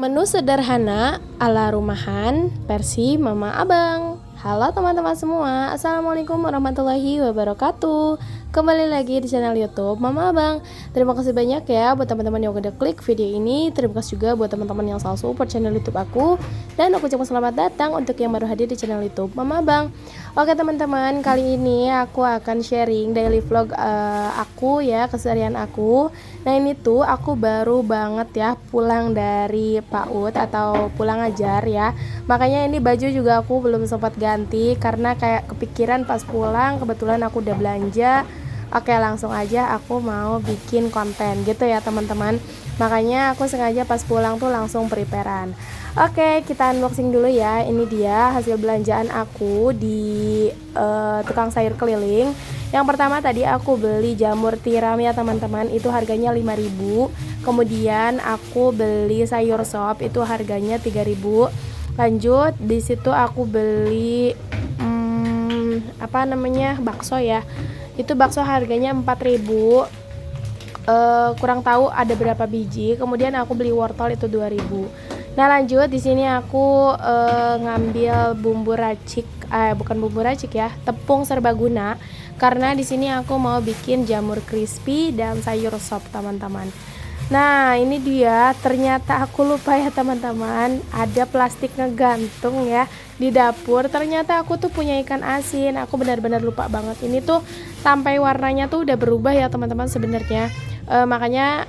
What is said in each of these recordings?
Menu sederhana ala rumahan versi Mama Abang. Halo teman-teman semua, Assalamualaikum warahmatullahi wabarakatuh. Kembali lagi di channel YouTube Mama Abang. Terima kasih banyak ya buat teman-teman yang udah klik video ini. Terima kasih juga buat teman-teman yang selalu support channel YouTube aku. Dan aku ucapkan selamat datang untuk yang baru hadir di channel YouTube Mama Abang. Oke teman-teman, kali ini aku akan sharing daily vlog aku ya, keseharian aku. Nah ini tuh aku baru banget ya pulang dari PAUD atau pulang ajar ya. Makanya ini baju juga aku belum sempat ganti karena kayak kepikiran pas pulang, kebetulan aku udah belanja. Oke, langsung aja aku mau bikin konten gitu ya teman-teman. Makanya aku sengaja pas pulang tuh langsung preparean. Oke, kita unboxing dulu ya. Ini dia hasil belanjaan aku di tukang sayur keliling. Yang pertama tadi aku beli jamur tiram ya teman-teman, itu harganya 5.000. Kemudian aku beli sayur sop, itu harganya 3.000. Lanjut di situ aku beli bakso ya. Itu bakso harganya 4.000. Kurang tahu ada berapa biji. Kemudian aku beli wortel itu 2.000. Nah lanjut di sini aku ngambil bumbu racik, bukan bumbu racik ya, tepung serbaguna. Karena di sini aku mau bikin jamur crispy dan sayur sop teman-teman. Nah ini dia, ternyata aku lupa ya teman-teman, ada plastik ngegantung ya di dapur. Ternyata aku tuh punya ikan asin, aku benar-benar lupa banget. Ini tuh sampai warnanya tuh udah berubah ya teman-teman sebenarnya. Makanya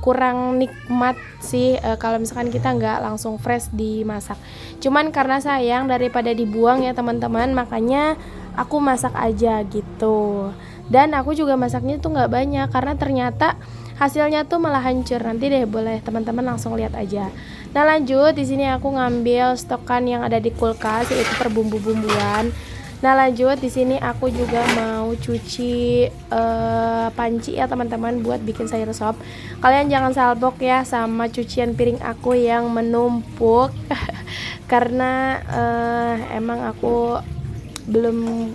kurang nikmat sih kalau misalkan kita nggak langsung fresh dimasak. Cuman karena sayang daripada dibuang ya teman-teman, makanya aku masak aja gitu. Dan aku juga masaknya tuh nggak banyak karena ternyata hasilnya tuh malah hancur. Nanti deh boleh teman-teman langsung lihat aja. Nah lanjut di sini aku ngambil stokan yang ada di kulkas, yaitu per bumbu-bumbuan. Nah lanjut di sini aku juga mau cuci panci ya teman-teman buat bikin sayur sop. Kalian jangan salbok ya sama cucian piring aku yang menumpuk karena emang aku belum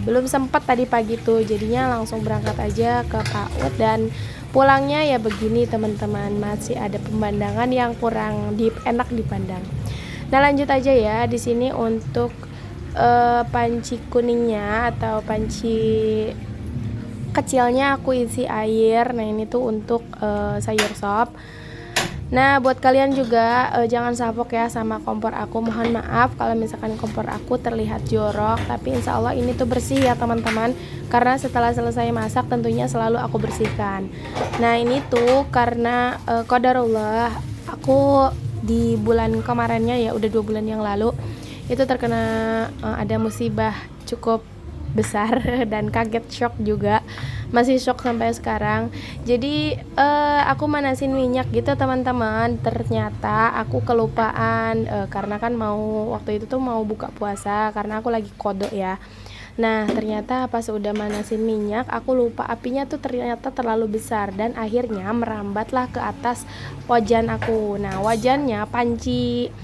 belum sempat tadi pagi tuh, jadinya langsung berangkat aja ke PAUD dan pulangnya ya begini teman-teman, masih ada pemandangan yang kurang enak dipandang. Nah lanjut aja ya, di sini untuk panci kuningnya atau panci kecilnya aku isi air. Nah ini tuh untuk sayur sop. Nah buat kalian juga jangan salpok ya sama kompor aku. Mohon maaf kalau misalkan kompor aku terlihat jorok, tapi insya Allah ini tuh bersih ya teman-teman, karena setelah selesai masak tentunya selalu aku bersihkan. Nah ini tuh karena qadarullah, aku di bulan kemarinnya ya, udah 2 bulan yang lalu itu terkena ada musibah cukup besar dan kaget, shock juga, masih shock sampai sekarang. Jadi aku manasin minyak gitu teman-teman, ternyata aku kelupaan karena kan waktu itu tuh mau buka puasa karena aku lagi kodok ya. Nah ternyata pas udah manasin minyak aku lupa, apinya tuh ternyata terlalu besar dan akhirnya merambatlah ke atas wajan aku. Nah wajannya panci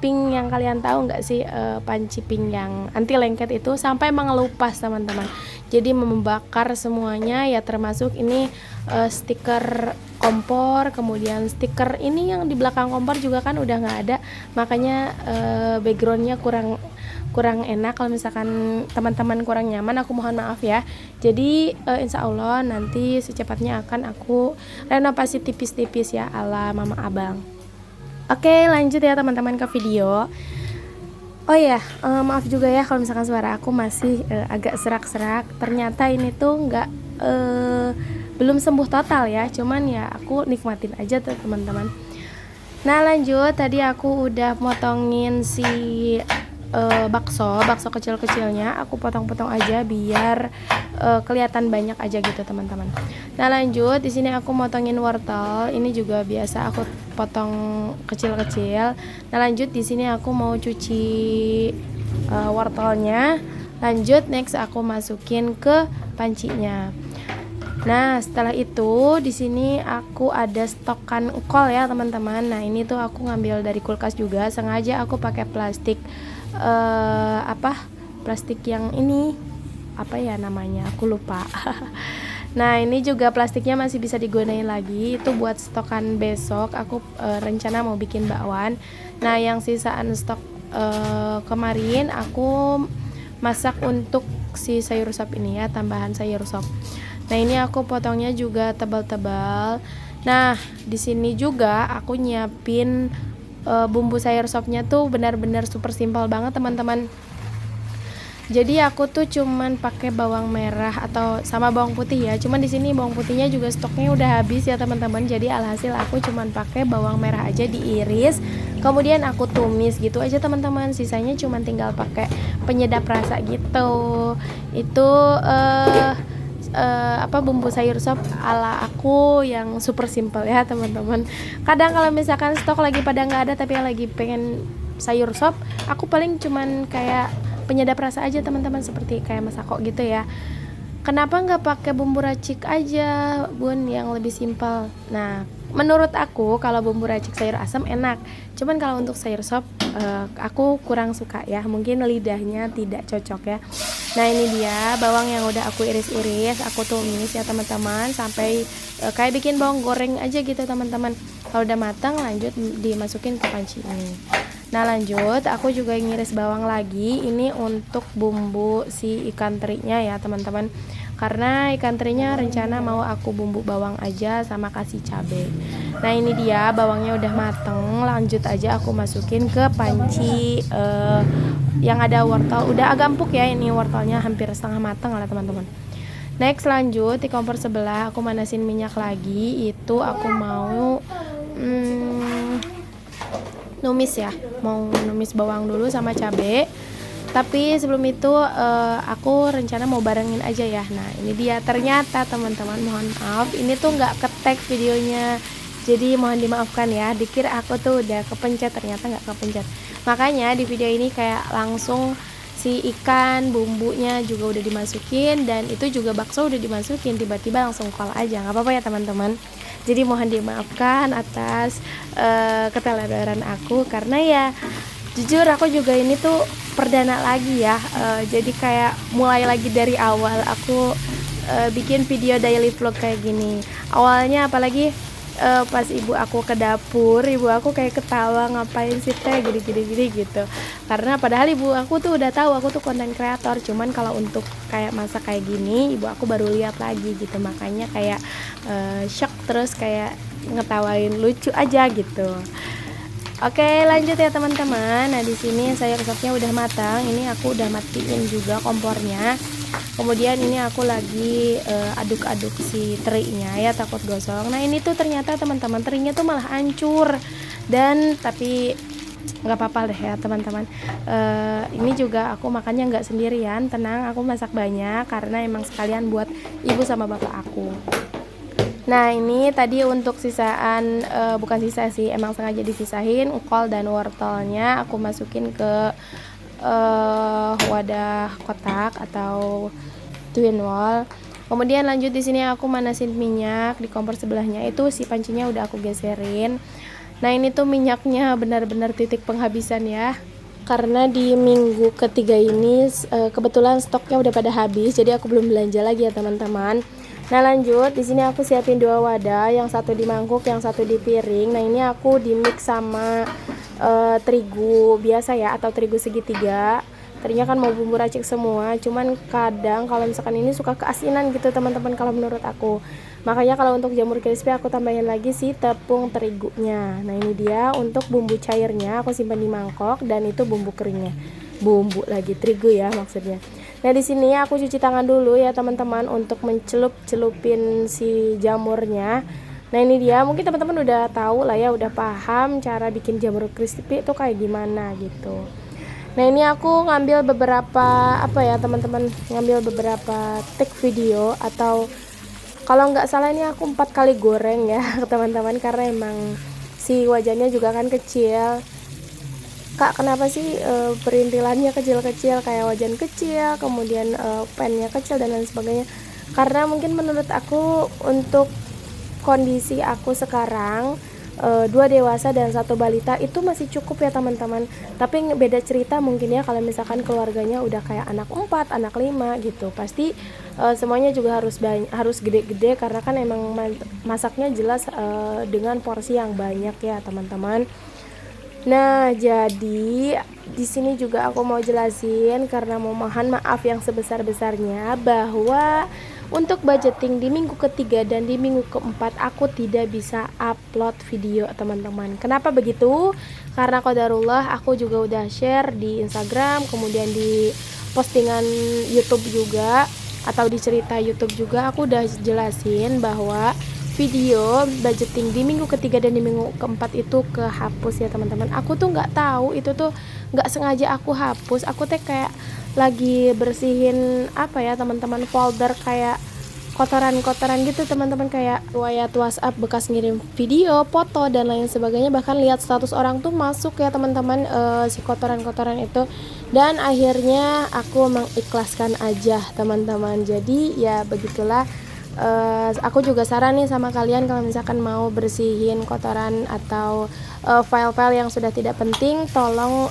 pink yang kalian tahu nggak sih, panci pink yang anti lengket itu sampai mengelupas teman-teman, jadi membakar semuanya ya, termasuk ini stiker kompor, kemudian stiker ini yang di belakang kompor juga kan udah nggak ada, makanya backgroundnya kurang enak. Kalau misalkan teman-teman kurang nyaman, aku mohon maaf ya. Jadi insya Allah nanti secepatnya akan aku renovasi tipis-tipis ya ala Mama Abang. Oke lanjut ya teman-teman ke video. Oh ya, maaf juga ya kalau misalkan suara aku masih agak serak-serak. Ternyata ini tuh belum sembuh total ya, cuman ya aku nikmatin aja tuh teman-teman. Nah lanjut, tadi aku udah motongin si bakso kecil-kecilnya, aku potong-potong aja biar kelihatan banyak aja gitu teman-teman. Nah lanjut di sini aku motongin wortel, ini juga biasa aku potong kecil-kecil. Nah lanjut di sini aku mau cuci wortelnya. Lanjut next aku masukin ke pancinya. Nah setelah itu di sini aku ada stokan kol ya teman-teman. Nah ini tuh aku ngambil dari kulkas juga, sengaja aku pakai plastik plastik yang ini apa ya namanya, aku lupa. Nah ini juga plastiknya masih bisa digunain lagi, itu buat stokan besok. Aku rencana mau bikin bakwan. Nah yang sisaan stok kemarin aku masak untuk si sayur sop ini ya, tambahan sayur sop. Nah ini aku potongnya juga tebal-tebal. Nah di sini juga aku nyiapin bumbu sayur sopnya tuh benar-benar super simpel banget teman-teman. Jadi aku tuh cuman pakai bawang merah atau sama bawang putih ya. Cuman di sini bawang putihnya juga stoknya udah habis ya teman-teman. Jadi alhasil aku cuman pakai bawang merah aja diiris, kemudian aku tumis gitu aja teman-teman. Sisanya cuman tinggal pakai penyedap rasa gitu. Itu bumbu sayur sop ala aku yang super simple ya teman-teman. Kadang kalau misalkan stok lagi pada nggak ada tapi lagi pengen sayur sop, aku paling cuman kayak penyedap rasa aja teman-teman, seperti kayak masako gitu ya. Kenapa nggak pakai bumbu racik aja bun, yang lebih simpel? Nah menurut aku kalau bumbu racik sayur asam enak, cuman kalau untuk sayur sop aku kurang suka ya, mungkin lidahnya tidak cocok ya. Nah ini dia bawang yang udah aku iris-iris, aku tumis ya teman-teman sampai kayak bikin bawang goreng aja gitu teman-teman. Kalau udah matang lanjut dimasukin ke panci ini. Nah lanjut aku juga ngiris bawang lagi, ini untuk bumbu si ikan terinya ya teman-teman, karena ikan terinya rencana mau aku bumbu bawang aja sama kasih cabai. Nah ini dia bawangnya udah mateng, lanjut aja aku masukin ke panci yang ada wortel, udah agak empuk ya, ini wortelnya hampir setengah mateng lah teman-teman. Next lanjut di kompor sebelah aku manasin minyak lagi, itu aku mau numis ya, mau numis bawang dulu sama cabai. Tapi sebelum itu aku rencana mau barengin aja ya. Nah ini dia, ternyata teman-teman mohon maaf ini tuh nggak ketek videonya, jadi mohon dimaafkan ya. Dikira aku tuh udah kepencet, ternyata nggak kepencet. Makanya di video ini kayak langsung si ikan bumbunya juga udah dimasukin, dan itu juga bakso udah dimasukin, tiba-tiba langsung call aja, nggak apa-apa ya teman-teman. Jadi mohon dimaafkan atas keteledoran aku, karena ya jujur aku juga ini tuh perdana lagi ya, jadi kayak mulai lagi dari awal aku bikin video daily vlog kayak gini. Awalnya apalagi pas ibu aku ke dapur, ibu aku kayak ketawa, ngapain sih teh gini gitu, karena padahal ibu aku tuh udah tahu aku tuh konten kreator, cuman kalau untuk kayak masak kayak gini ibu aku baru lihat lagi gitu, makanya kayak shock, terus kayak ngetawain lucu aja gitu. Oke lanjut ya teman-teman. Nah di sini sayur sopnya udah matang, ini aku udah matiin juga kompornya. Kemudian ini aku lagi aduk-aduk si terinya ya, takut gosong. Nah ini tuh ternyata teman-teman terinya tuh malah hancur, dan tapi nggak apa-apa deh ya teman-teman. Ini juga aku makannya nggak sendirian, tenang, aku masak banyak karena emang sekalian buat ibu sama bapak aku. Nah ini tadi untuk sisaan, bukan sisa sih, emang sengaja disisahin kol dan wortelnya aku masukin ke wadah kotak atau twin wall. Kemudian lanjut di sini aku manasin minyak di kompor sebelahnya, itu si pancinya udah aku geserin. Nah ini tuh minyaknya benar-benar titik penghabisan ya, karena di minggu ketiga ini kebetulan stoknya udah pada habis, jadi aku belum belanja lagi ya teman-teman. Nah lanjut di sini aku siapin 2 wadah, yang satu di mangkuk, yang satu di piring. Nah ini aku di mix sama terigu biasa ya, atau terigu segitiga. Tadinya kan mau bumbu racik semua, cuman kadang kalau misalkan ini suka keasinan gitu teman-teman kalau menurut aku. Makanya kalau untuk jamur crispy aku tambahin lagi si tepung terigunya. Nah ini dia untuk bumbu cairnya aku simpan di mangkok, dan itu bumbu keringnya. Bumbu lagi terigu ya maksudnya. Nah di sini aku cuci tangan dulu ya teman-teman untuk mencelup-celupin si jamurnya. Nah ini dia, mungkin teman-teman udah tahu lah ya, udah paham cara bikin jamur crispy itu kayak gimana gitu. Nah ini aku ngambil beberapa teman-teman, ngambil beberapa take video, atau kalau nggak salah ini aku 4 kali goreng ya teman-teman, karena emang si wajannya juga kan kecil. Kak kenapa sih perintilannya kecil-kecil, kayak wajan kecil, kemudian pannya kecil dan lain sebagainya? Karena mungkin menurut aku untuk kondisi aku sekarang 2 dewasa dan 1 balita itu masih cukup ya teman-teman. Tapi beda cerita mungkin ya kalau misalkan keluarganya udah kayak anak 4, anak 5 gitu, pasti semuanya juga harus gede-gede karena kan emang masaknya jelas dengan porsi yang banyak ya teman-teman. Nah, jadi di sini juga aku mau jelasin karena mau mohon maaf yang sebesar-besarnya bahwa untuk budgeting di minggu ketiga dan di minggu keempat aku tidak bisa upload video teman-teman. Kenapa begitu? Karena qadarullah aku juga udah share di Instagram, kemudian di postingan YouTube juga atau di cerita YouTube juga aku udah jelasin bahwa video budgeting di minggu ketiga dan di minggu keempat itu kehapus ya teman-teman. Aku tuh nggak tahu itu tuh nggak sengaja aku hapus. Aku teh kayak lagi bersihin apa ya teman-teman, folder kayak kotoran-kotoran gitu teman-teman, kayak riwayat WhatsApp bekas ngirim video, foto dan lain sebagainya, bahkan lihat status orang tuh masuk ya teman-teman si kotoran-kotoran itu. Dan akhirnya aku mengikhlaskan aja teman-teman. Jadi ya begitulah. Aku juga saran nih sama kalian kalau misalkan mau bersihin kotoran atau file-file yang sudah tidak penting, tolong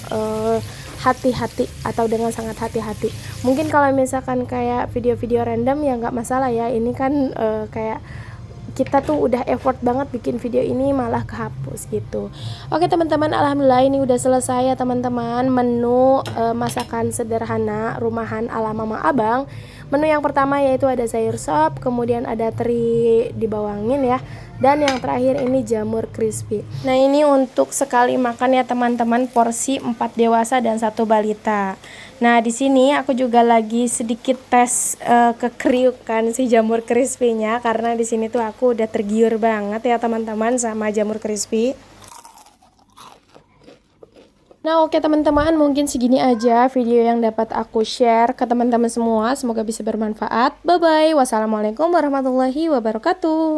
hati-hati atau dengan sangat hati-hati. Mungkin kalau misalkan kayak video-video random ya nggak masalah ya, ini kan kayak kita tuh udah effort banget bikin video ini malah kehapus gitu. Oke teman-teman, alhamdulillah ini udah selesai ya teman-teman menu masakan sederhana rumahan ala Mama Abang. Menu yang pertama yaitu ada sayur sop, kemudian ada teri dibawangin ya, dan yang terakhir ini jamur crispy. Nah ini untuk sekali makan ya teman-teman, porsi 4 dewasa dan 1 balita. Nah di sini aku juga lagi sedikit tes kekriukan si jamur crispy-nya karena di sini tuh aku udah tergiur banget ya teman-teman sama jamur crispy. Nah oke teman-teman, mungkin segini aja video yang dapat aku share ke teman-teman semua. Semoga bisa bermanfaat. Bye bye. Wassalamualaikum warahmatullahi wabarakatuh.